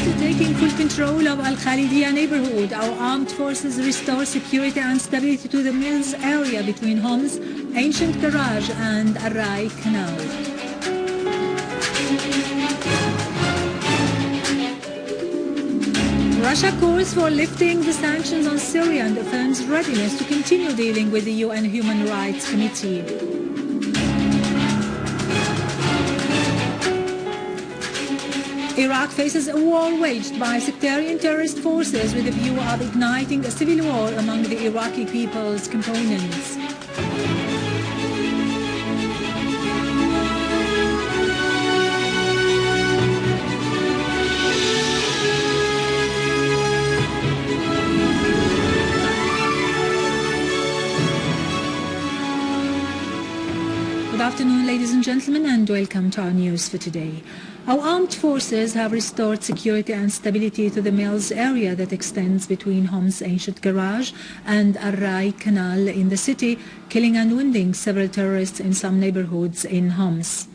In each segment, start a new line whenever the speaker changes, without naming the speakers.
After taking full control of Al-Khalidiyya neighborhood, our armed forces restore security and stability to the mills area between Homs, ancient garage and Al-Rai Canal. Russia calls for lifting the sanctions on Syria and affirms readiness to continue dealing with the UN Human Rights Committee. Iraq faces a war waged by sectarian terrorist forces with a view of igniting a civil war among the Iraqi people's components. Good afternoon, ladies and gentlemen, and welcome to our news for today. Our armed forces have restored security and stability to the mills area that extends between Homs' ancient garage and Al-Rai Canal in the city, killing and wounding several terrorists in some neighborhoods in Homs.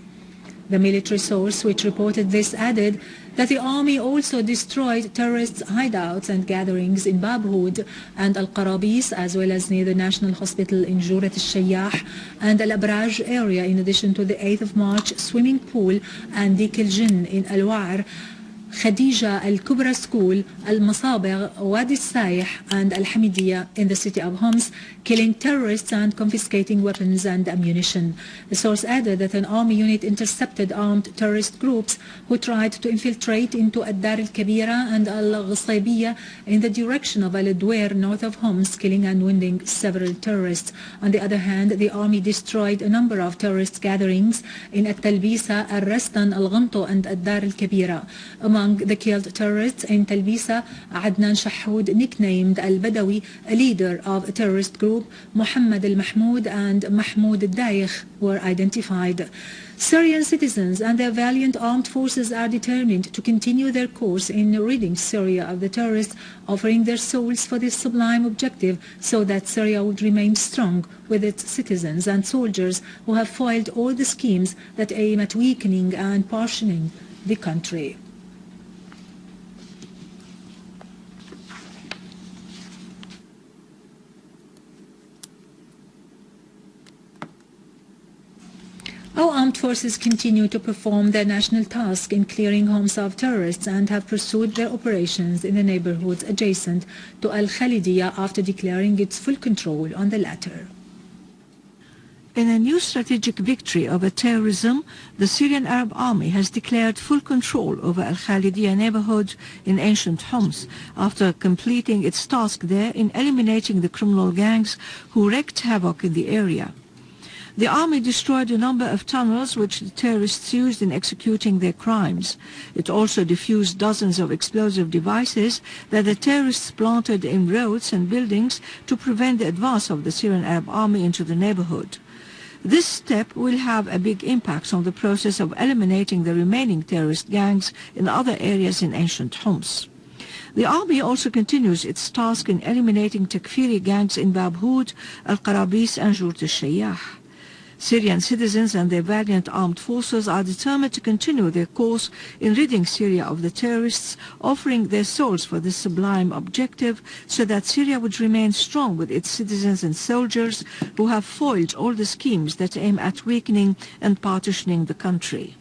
The military source which reported this added that the army also destroyed terrorists' hideouts and gatherings in Babhoud and Al-Qarabis, as well as near the National Hospital in Jurat al-Shayyah and Al-Abraj area, in addition to the 8th of March swimming pool and Dik al-Jinn in Al-Wa'ar, Khadija Al-Kubra School, Al-Masabigh, Wadi al-Sayh and Al-Hamidiyya in the city of Homs, killing terrorists and confiscating weapons and ammunition. The source added that an army unit intercepted armed terrorist groups who tried to infiltrate into Ad-Dar al-Kabira and Al-Ghasaybiyya in the direction of Al-Dwair north of Homs, killing and wounding several terrorists. On the other hand, the army destroyed a number of terrorist gatherings in At-Talbisa, Al-Rastan, Al-Ghamto and Ad-Dar al-Kabira. Among the killed terrorists in Talbisa, Adnan Shahoud, nicknamed Al-Badawi, a leader of a terrorist group, Muhammad al-Mahmoud and Mahmoud al-Daykh were identified. Syrian citizens and their valiant armed forces are determined to continue their course in ridding Syria of the terrorists, offering their souls for this sublime objective so that Syria would remain strong with its citizens and soldiers who have foiled all the schemes that aim at weakening and partitioning the country. Our armed forces continue to perform their national task in clearing Homs of terrorists and have pursued their operations in the neighborhoods adjacent to Al-Khalidiyya after declaring its full control on the latter.
In a new strategic victory over terrorism, the Syrian Arab Army has declared full control over Al-Khalidiyya neighborhood in ancient Homs after completing its task there in eliminating the criminal gangs who wreaked havoc in the area. The army destroyed a number of tunnels which the terrorists used in executing their crimes. It also defused dozens of explosive devices that the terrorists planted in roads and buildings to prevent the advance of the Syrian Arab Army into the neighborhood. This step will have a big impact on the process of eliminating the remaining terrorist gangs in other areas in ancient Homs. The army also continues its task in eliminating Takfiri gangs in Babhoud, Al-Qarabis and Jurat al-Shayyah. Syrian citizens and their valiant armed forces are determined to continue their course in ridding Syria of the terrorists, offering their souls for this sublime objective so that Syria would remain strong with its citizens and soldiers who have foiled all the schemes that aim at weakening and partitioning the country.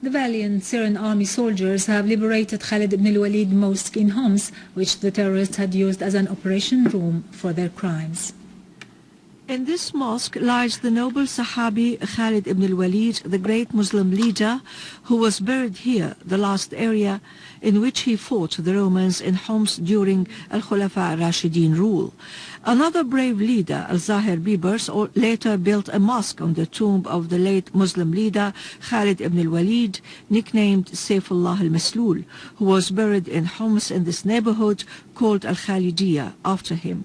The valiant Syrian army soldiers have liberated Khalid ibn al-Walid Mosque in Homs, which the terrorists had used as an operation room for their crimes.
In this mosque lies the noble Sahabi Khalid ibn al-Walid, the great Muslim leader who was buried here, the last area in which he fought the Romans in Homs during Al-Khulafa Rashidin rule. Another brave leader, Al-Zahir Bibers, later built a mosque on the tomb of the late Muslim leader Khalid ibn al-Walid, nicknamed Saifullah al-Maslul, who was buried in Homs in this neighborhood called Al-Khalidiyya after him.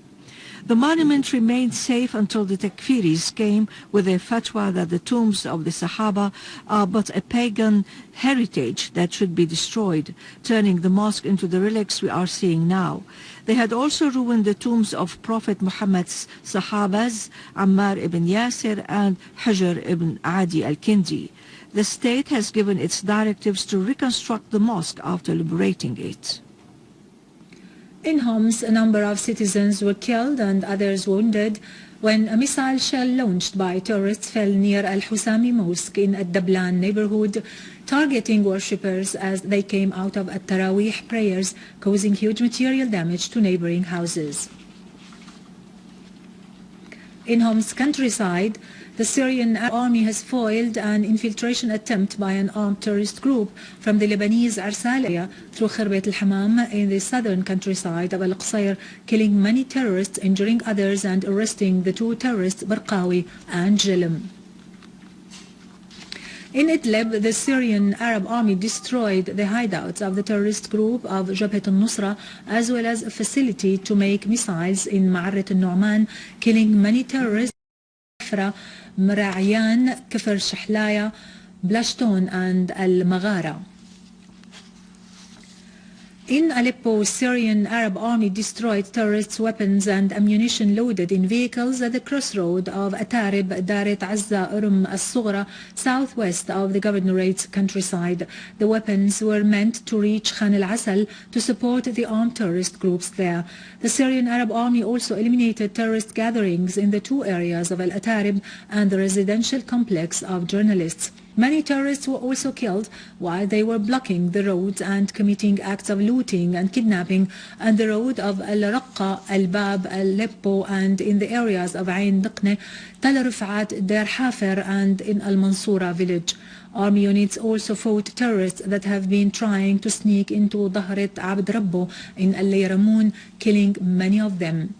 The monument remained safe until the Takfiris came with a fatwa that the tombs of the Sahaba are but a pagan heritage that should be destroyed, turning the mosque into the relics we are seeing now. They had also ruined the tombs of Prophet Muhammad's Sahabas, Ammar ibn Yasir and Hajar ibn Adi al-Kindi. The state has given its directives to reconstruct the mosque after liberating it.
In Homs, a number of citizens were killed and others wounded when a missile shell launched by terrorists fell near Al-Husami Mosque in Ad-Dablan neighborhood, targeting worshippers as they came out of At-Tarawih prayers, causing huge material damage to neighboring houses. In Homs countryside, the Syrian army has foiled an infiltration attempt by an armed terrorist group from the Lebanese Arsal area through Khirbet al-Hamam in the southern countryside of Al-Qusayr, killing many terrorists, injuring others and arresting the two terrorists Barqawi and Jelim. In Idlib, the Syrian Arab army destroyed the hideouts of the terrorist group of Jabhat al-Nusra as well as a facility to make missiles in Ma'arrat al-Nu'man, killing many terrorists Marayan, Kafr Shahlaya, Blashton and Al-Maghara. In Aleppo, Syrian Arab army destroyed terrorists' weapons and ammunition loaded in vehicles at the crossroad of Atarib, Daret Azza, al-Sughra, southwest of the governorate's countryside. The weapons were meant to reach Khan al-Asal to support the armed terrorist groups there. The Syrian Arab army also eliminated terrorist gatherings in the two areas of Al-Atarib and the residential complex of journalists. Many terrorists were also killed while they were blocking the roads and committing acts of looting and kidnapping on the road of Al-Raqqa, Al-Bab, Aleppo, and in the areas of Ain Daqne, Tal Rifat, Der Hafer, and in Al-Mansura village. Army units also fought terrorists that have been trying to sneak into Dahret Abd Rabbo in Al-Layramoun, killing many of them.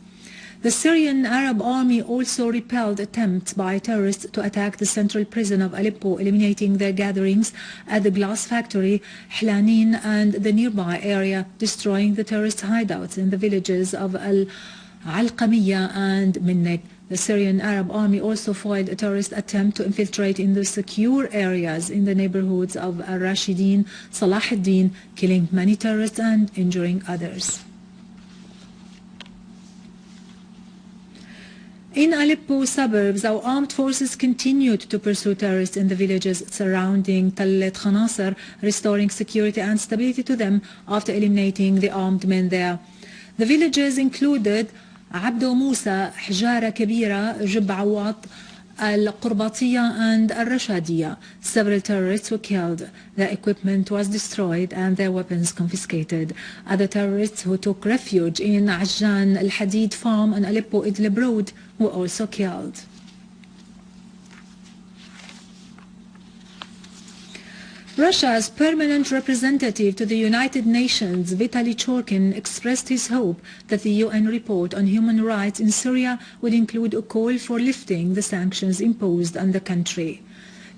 The Syrian Arab army also repelled attempts by terrorists to attack the central prison of Aleppo, eliminating their gatherings at the glass factory, Hlanin, and the nearby area, destroying the terrorist hideouts in the villages of Al-Alqamiyya and Minnek. The Syrian Arab army also foiled a terrorist attempt to infiltrate in the secure areas in the neighborhoods of Al-Rashidin, Salah ad-Din, killing many terrorists and injuring others. In Aleppo suburbs, our armed forces continued to pursue terrorists in the villages surrounding Tallet Khanasar, restoring security and stability to them after eliminating the armed men there. The villages included Abdo Musa, Hijara Kabira, Jib Awat, Al-Qurbatiya and Al-Rashadiya. Several terrorists were killed, their equipment was destroyed and their weapons confiscated. Other terrorists who took refuge in Ajjan Al-Hadid farm on Aleppo Idlib Road were also killed. Russia's permanent representative to the United Nations, Vitaly Churkin, expressed his hope that the UN report on human rights in Syria would include a call for lifting the sanctions imposed on the country.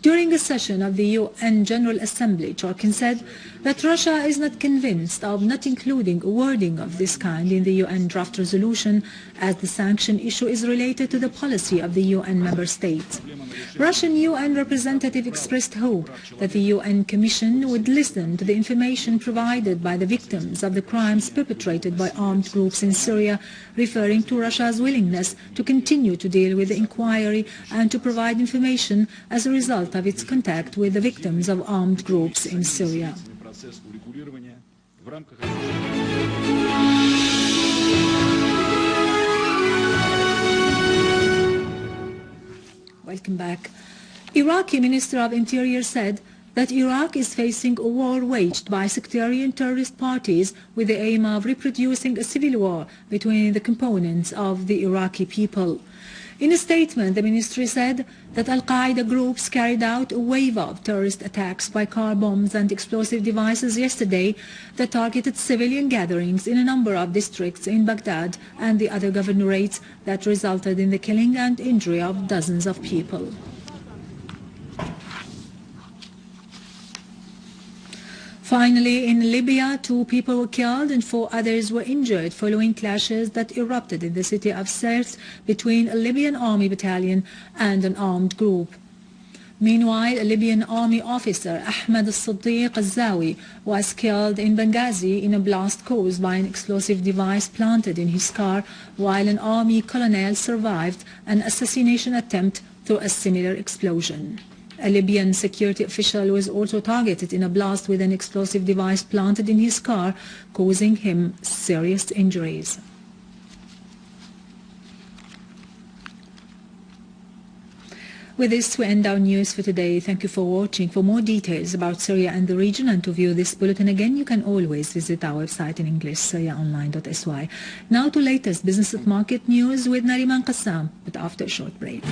During a session of the UN General Assembly, Churkin said that Russia is not convinced of not including wording of this kind in the UN draft resolution, as the sanction issue is related to the policy of the UN member states. Russian UN representative expressed hope that the UN Commission would listen to the information provided by the victims of the crimes perpetrated by armed groups in Syria, referring to Russia's willingness to continue to deal with the inquiry and to provide information as a result of its contact with the victims of armed groups in Syria. Welcome back. Iraqi Minister of Interior said that Iraq is facing a war waged by sectarian terrorist parties with the aim of reproducing a civil war between the components of the Iraqi people. In a statement, the ministry said that Al-Qaeda groups carried out a wave of terrorist attacks by car bombs and explosive devices yesterday that targeted civilian gatherings in a number of districts in Baghdad and the other governorates that resulted in the killing and injury of dozens of people. Finally, in Libya, 2 people were killed and 4 others were injured following clashes that erupted in the city of Sirte between a Libyan army battalion and an armed group. Meanwhile, a Libyan army officer, Ahmed al-Siddiq al-Zawi, was killed in Benghazi in a blast caused by an explosive device planted in his car, while an army colonel survived an assassination attempt through a similar explosion. A Libyan security official was also targeted in a blast with an explosive device planted in his car, causing him serious injuries. With this, we end our news for today. Thank you for watching. For more details about Syria and the region and to view this bulletin again, you can always visit our website in English, syriaonline.sy. Now to latest business and market news with Nariman Qassam, but after a short break.